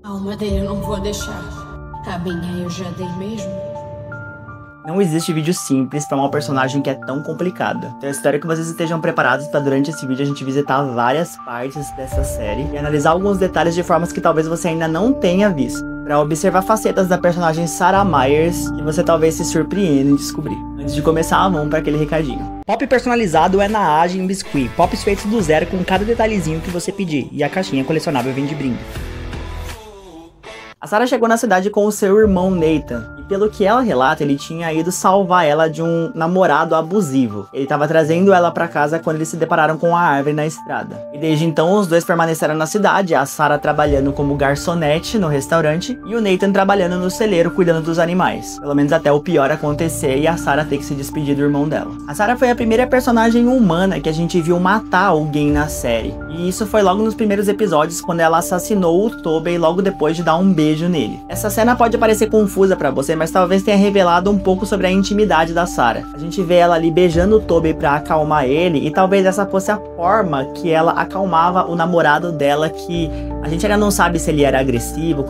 A alma dele eu não vou deixar. A minha eu já dei mesmo. Não existe vídeo simples para uma personagem que é tão complicada. Então eu espero que vocês estejam preparados para durante esse vídeo a gente visitar várias partes dessa série e analisar alguns detalhes de formas que talvez você ainda não tenha visto, para observar facetas da personagem Sarah Myers que você talvez se surpreenda em descobrir. Antes de começar, vamos para aquele recadinho. Pop personalizado é na Agem Biscuit. Pops feitos do zero com cada detalhezinho que você pedir, e a caixinha colecionável vem de brinde. A Sarah chegou na cidade com o seu irmão Nathan, e pelo que ela relata, ele tinha ido salvar ela de um namorado abusivo. Ele estava trazendo ela para casa quando eles se depararam com a árvore na estrada. E desde então os dois permaneceram na cidade, a Sarah trabalhando como garçonete no restaurante e o Nathan trabalhando no celeiro cuidando dos animais. Pelo menos até o pior acontecer e a Sarah ter que se despedir do irmão dela. A Sarah foi a primeira personagem humana que a gente viu matar alguém na série. E isso foi logo nos primeiros episódios, quando ela assassinou o Tobey logo depois de dar um beijo nele. Essa cena pode parecer confusa pra você, mas talvez tenha revelado um pouco sobre a intimidade da Sarah. A gente vê ela ali beijando o Tobey pra acalmar ele, e talvez essa fosse a forma que ela acalmava o namorado dela, que a gente ainda não sabe se ele era agressivo,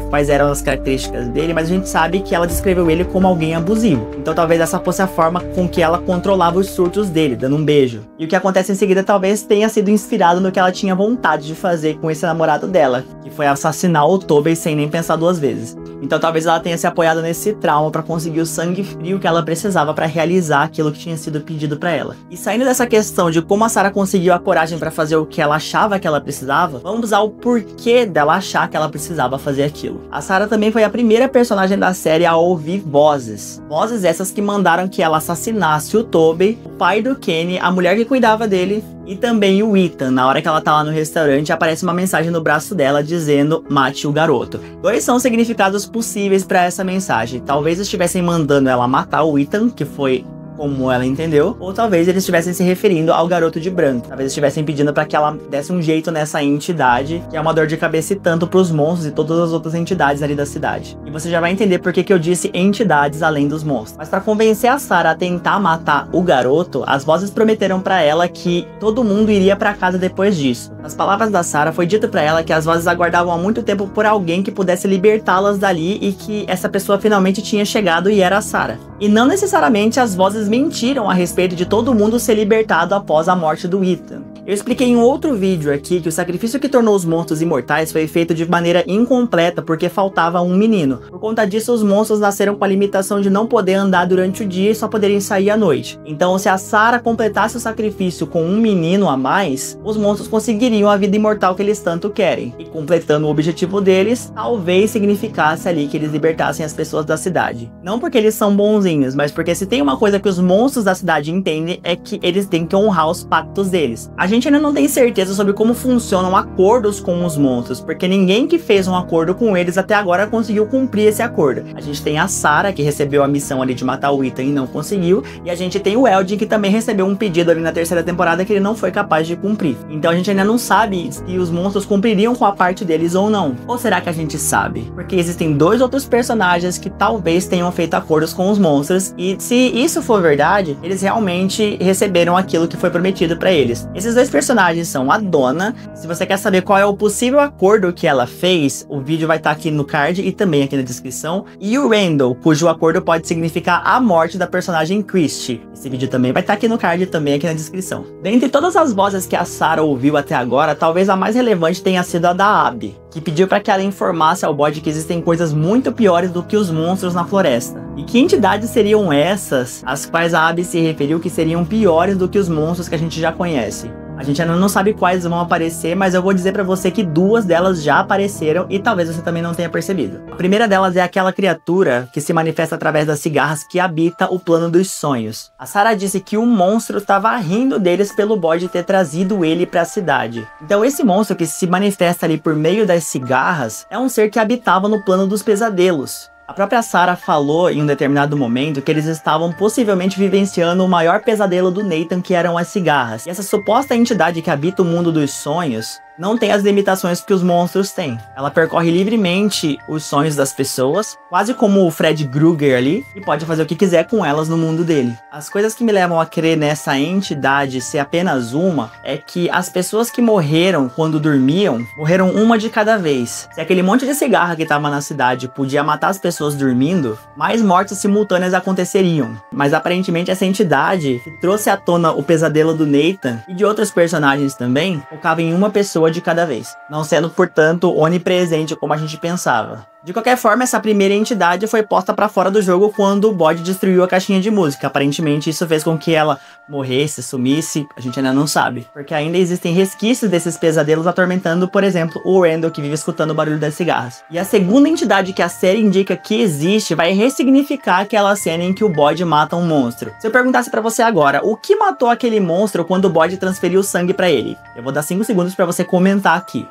quais eram as características dele, mas a gente sabe que ela descreveu ele como alguém abusivo. Então talvez essa fosse a forma com que ela controlava os surtos dele, dando um beijo. E o que acontece em seguida talvez tenha sido inspirado no que ela tinha vontade de fazer com esse namorado dela, que foi assassinar o Tobey sem nem pensar duas vezes. Então talvez ela tenha se apoiado nesse trauma para conseguir o sangue frio que ela precisava para realizar aquilo que tinha sido pedido para ela. E saindo dessa questão de como a Sarah conseguiu a coragem para fazer o que ela achava que ela precisava, vamos usar o porquê dela achar que ela precisava fazer aquilo. A Sarah também foi a primeira personagem da série a ouvir vozes. Vozes essas que mandaram que ela assassinasse o Tobey, o pai do Kenny, a mulher que cuidava dele, e também o Ethan. Na hora que ela tá lá no restaurante, aparece uma mensagem no braço dela dizendo: mate o garoto. Dois são significados possíveis para essa mensagem. Talvez estivessem mandando ela matar o Ethan, que foi como ela entendeu, ou talvez eles estivessem se referindo ao garoto de branco. Talvez estivessem pedindo para que ela desse um jeito nessa entidade, que é uma dor de cabeça e tanto pros monstros e todas as outras entidades ali da cidade. E você já vai entender por que eu disse entidades além dos monstros. Mas para convencer a Sarah a tentar matar o garoto, as vozes prometeram para ela que todo mundo iria para casa depois disso. Nas palavras da Sarah, foi dito para ela que as vozes aguardavam há muito tempo por alguém que pudesse libertá-las dali e que essa pessoa finalmente tinha chegado e era a Sarah. E não necessariamente as vozes mentiram a respeito de todo mundo ser libertado após a morte do Ethan. Eu expliquei em um outro vídeo aqui que o sacrifício que tornou os monstros imortais foi feito de maneira incompleta porque faltava um menino. Por conta disso, os monstros nasceram com a limitação de não poder andar durante o dia e só poderem sair à noite. Então, se a Sarah completasse o sacrifício com um menino a mais, os monstros conseguiriam a vida imortal que eles tanto querem. E completando o objetivo deles, talvez significasse ali que eles libertassem as pessoas da cidade. Não porque eles são bonzinhos, mas porque se tem uma coisa que os monstros da cidade entendem é que eles têm que honrar os pactos deles. A gente ainda não tem certeza sobre como funcionam acordos com os monstros, porque ninguém que fez um acordo com eles até agora conseguiu cumprir esse acordo. A gente tem a Sarah, que recebeu a missão ali de matar o Ethan e não conseguiu, e a gente tem o Eldin, que também recebeu um pedido ali na terceira temporada que ele não foi capaz de cumprir. Então a gente ainda não sabe se os monstros cumpririam com a parte deles ou não. Ou será que a gente sabe? Porque existem dois outros personagens que talvez tenham feito acordos com os monstros, e se isso for verdade, eles realmente receberam aquilo que foi prometido pra eles. Esses dois personagens são a Donna. Se você quer saber qual é o possível acordo que ela fez, o vídeo vai estar aqui no card e também aqui na descrição. E o Randall, cujo acordo pode significar a morte da personagem Christie. Esse vídeo também vai estar aqui no card e também aqui na descrição. Dentre todas as vozes que a Sarah ouviu até agora, talvez a mais relevante tenha sido a da Abby, que pediu para que ela informasse ao bode que existem coisas muito piores do que os monstros na floresta. E que entidades seriam essas, às quais a Abby se referiu que seriam piores do que os monstros que a gente já conhece? A gente ainda não sabe quais vão aparecer, mas eu vou dizer pra você que duas delas já apareceram e talvez você também não tenha percebido. A primeira delas é aquela criatura que se manifesta através das cigarras que habita o plano dos sonhos. A Sarah disse que o monstro estava rindo deles pelo bode ter trazido ele pra cidade. Então esse monstro que se manifesta ali por meio das cigarras é um ser que habitava no plano dos pesadelos. A própria Sarah falou em um determinado momento que eles estavam possivelmente vivenciando o maior pesadelo do Nathan, que eram as cigarras. E essa suposta entidade que habita o mundo dos sonhos não tem as limitações que os monstros têm. Ela percorre livremente os sonhos das pessoas, quase como o Fred Krueger ali, e pode fazer o que quiser com elas no mundo dele. As coisas que me levam a crer nessa entidade ser apenas uma é que as pessoas que morreram quando dormiam, morreram uma de cada vez. Se aquele monte de cigarra que tava na cidade podia matar as pessoas dormindo, mais mortes simultâneas aconteceriam. Mas aparentemente essa entidade que trouxe à tona o pesadelo do Nathan e de outros personagens também, focava em uma pessoa de cada vez, não sendo, portanto, onipresente como a gente pensava. De qualquer forma, essa primeira entidade foi posta pra fora do jogo quando o bode destruiu a caixinha de música. Aparentemente isso fez com que ela morresse, sumisse, a gente ainda não sabe. Porque ainda existem resquícios desses pesadelos atormentando, por exemplo, o Randall que vive escutando o barulho das cigarras. E a segunda entidade que a série indica que existe vai ressignificar aquela cena em que o bode mata um monstro. Se eu perguntasse pra você agora, o que matou aquele monstro quando o bode transferiu o sangue pra ele? Eu vou dar 5 segundos pra você comentar aqui.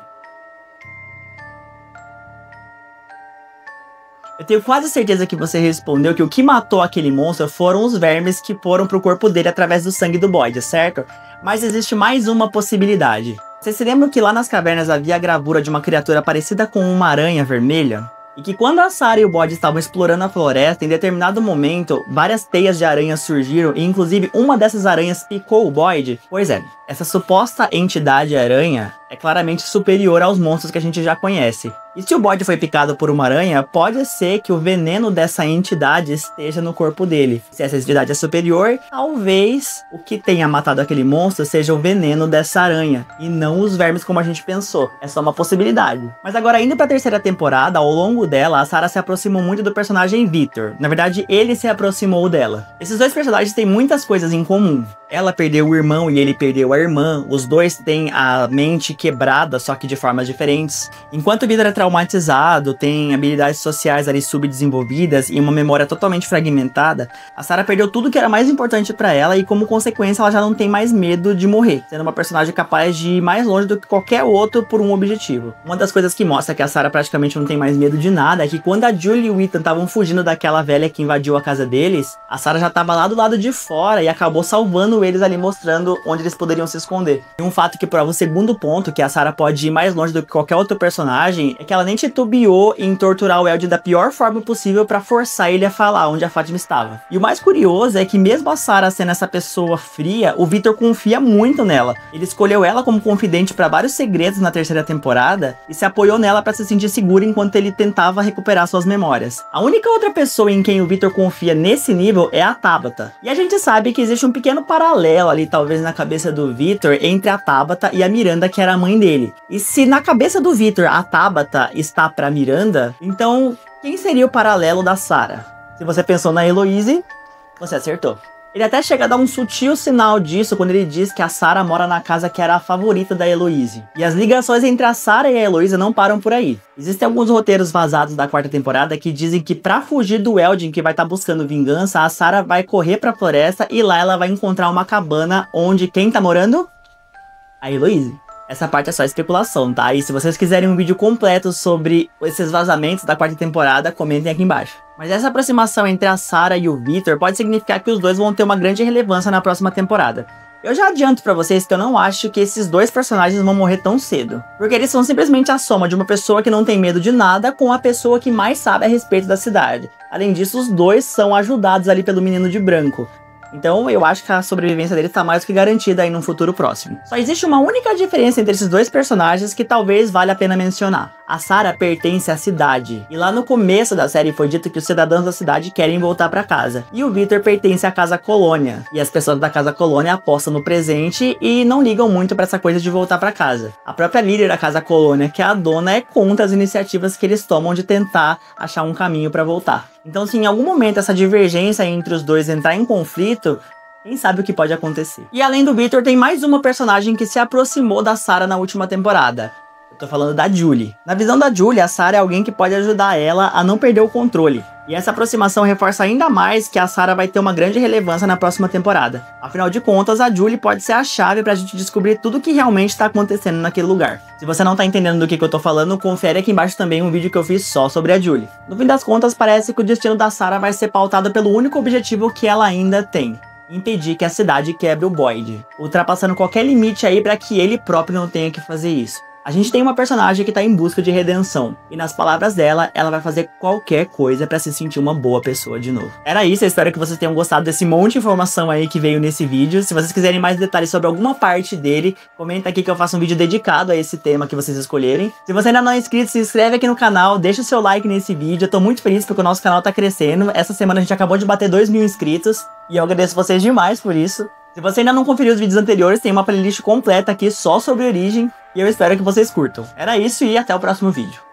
Eu tenho quase certeza que você respondeu que o que matou aquele monstro foram os vermes que foram pro corpo dele através do sangue do bode, certo? Mas existe mais uma possibilidade. Vocês se lembram que lá nas cavernas havia a gravura de uma criatura parecida com uma aranha vermelha? E que quando a Sarah e o bode estavam explorando a floresta, em determinado momento, várias teias de aranhas surgiram e inclusive uma dessas aranhas picou o bode? Pois é, essa suposta entidade aranha é claramente superior aos monstros que a gente já conhece. E se o bode foi picado por uma aranha, pode ser que o veneno dessa entidade esteja no corpo dele. Se essa entidade é superior, talvez o que tenha matado aquele monstro seja o veneno dessa aranha, e não os vermes como a gente pensou. É só uma possibilidade. Mas agora, indo pra terceira temporada, ao longo dela, a Sarah se aproximou muito do personagem Victor. Na verdade, ele se aproximou dela. Esses dois personagens têm muitas coisas em comum. Ela perdeu o irmão e ele perdeu a irmã. Os dois têm a mente quebrada, só que de formas diferentes. Enquanto o Victor é traumatizado, tem habilidades sociais ali subdesenvolvidas e uma memória totalmente fragmentada, a Sarah perdeu tudo que era mais importante pra ela e, como consequência, ela já não tem mais medo de morrer, sendo uma personagem capaz de ir mais longe do que qualquer outro por um objetivo. Uma das coisas que mostra que a Sarah praticamente não tem mais medo de nada é que quando a Julie e o Ethan estavam fugindo daquela velha que invadiu a casa deles, a Sarah já estava lá do lado de fora e acabou salvando eles ali, mostrando onde eles poderiam se esconder. E um fato que prova o segundo ponto, que a Sarah pode ir mais longe do que qualquer outro personagem, é que ela nem titubeou em torturar o Eldin da pior forma possível pra forçar ele a falar onde a Fátima estava. E o mais curioso é que mesmo a Sarah sendo essa pessoa fria, o Victor confia muito nela. Ele escolheu ela como confidente pra vários segredos na terceira temporada e se apoiou nela pra se sentir seguro enquanto ele tentava recuperar suas memórias. A única outra pessoa em quem o Victor confia nesse nível é a Tabitha. E a gente sabe que existe um pequeno paralelo ali, talvez na cabeça do Victor, entre a Tabitha e a Miranda, que era a mãe dele. E se na cabeça do Victor a Tabitha está pra Miranda, então quem seria o paralelo da Sarah? Se você pensou na Heloise, você acertou. Ele até chega a dar um sutil sinal disso quando ele diz que a Sarah mora na casa que era a favorita da Heloise. E as ligações entre a Sarah e a Heloise não param por aí. Existem alguns roteiros vazados da quarta temporada que dizem que pra fugir do Eldin, que vai estar buscando vingança, a Sarah vai correr pra floresta e lá ela vai encontrar uma cabana onde quem tá morando? A Heloise. Essa parte é só especulação, tá? E se vocês quiserem um vídeo completo sobre esses vazamentos da quarta temporada, comentem aqui embaixo. Mas essa aproximação entre a Sarah e o Victor pode significar que os dois vão ter uma grande relevância na próxima temporada. Eu já adianto pra vocês que eu não acho que esses dois personagens vão morrer tão cedo, porque eles são simplesmente a soma de uma pessoa que não tem medo de nada com a pessoa que mais sabe a respeito da cidade. Além disso, os dois são ajudados ali pelo menino de branco. Então eu acho que a sobrevivência dele tá mais do que garantida aí num futuro próximo. Só existe uma única diferença entre esses dois personagens que talvez valha a pena mencionar. A Sarah pertence à cidade, e lá no começo da série foi dito que os cidadãos da cidade querem voltar pra casa. E o Victor pertence à Casa Colônia, e as pessoas da Casa Colônia apostam no presente e não ligam muito pra essa coisa de voltar pra casa. A própria líder da Casa Colônia, que é a dona, é contra as iniciativas que eles tomam de tentar achar um caminho pra voltar. Então, se em algum momento essa divergência entre os dois entrar em conflito, quem sabe o que pode acontecer. E além do Victor, tem mais uma personagem que se aproximou da Sarah na última temporada. Eu tô falando da Julie. Na visão da Julie, a Sarah é alguém que pode ajudar ela a não perder o controle. E essa aproximação reforça ainda mais que a Sarah vai ter uma grande relevância na próxima temporada. Afinal de contas, a Julie pode ser a chave pra gente descobrir tudo o que realmente está acontecendo naquele lugar. Se você não tá entendendo do que eu tô falando, confere aqui embaixo também um vídeo que eu fiz só sobre a Julie. No fim das contas, parece que o destino da Sarah vai ser pautado pelo único objetivo que ela ainda tem: impedir que a cidade quebre o Boyd, ultrapassando qualquer limite aí para que ele próprio não tenha que fazer isso. A gente tem uma personagem que tá em busca de redenção, e nas palavras dela, ela vai fazer qualquer coisa pra se sentir uma boa pessoa de novo. Era isso, eu espero que vocês tenham gostado desse monte de informação aí que veio nesse vídeo. Se vocês quiserem mais detalhes sobre alguma parte dele, comenta aqui que eu faço um vídeo dedicado a esse tema que vocês escolherem. Se você ainda não é inscrito, se inscreve aqui no canal, deixa o seu like nesse vídeo. Eu tô muito feliz porque o nosso canal tá crescendo. Essa semana a gente acabou de bater 2.000 inscritos, e eu agradeço vocês demais por isso. Se você ainda não conferiu os vídeos anteriores, tem uma playlist completa aqui só sobre Origem, e eu espero que vocês curtam. Era isso e até o próximo vídeo.